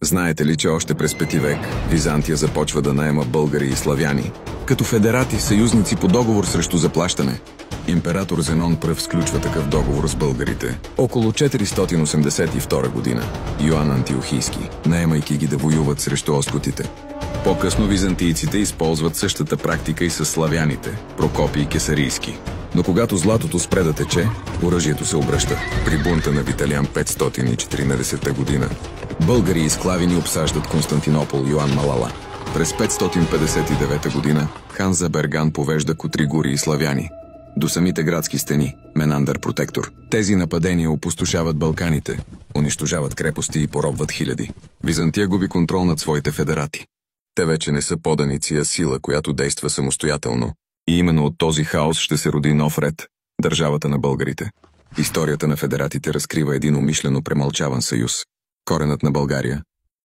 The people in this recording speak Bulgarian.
Знаете ли, че още през Пети век Византия започва да наема българи и славяни като федерати, съюзници по договор срещу заплащане? Император Зенон пръв сключва такъв договор с българите около 482 година. Йоан Антиохийски, наемайки ги да воюват срещу оскотите. По-късно византийците използват същата практика и с славяните – Прокопий и Кесарийски. Но когато златото спре да тече, оръжието се обръща. При бунта на Виталиан 514 година българи и склавини обсаждат Константинопол Йоан Малала. През 559 година хан Заберган повежда котригури и славяни до самите градски стени, Менандър Протектор. Тези нападения опустошават Балканите, унищожават крепости и поробват хиляди. Византия губи контрол над своите федерати. Те вече не са поданици, а сила, която действа самостоятелно. И именно от този хаос ще се роди нов ред – държавата на българите. Историята на федератите разкрива един умишлено премълчаван съюз. Коренът на България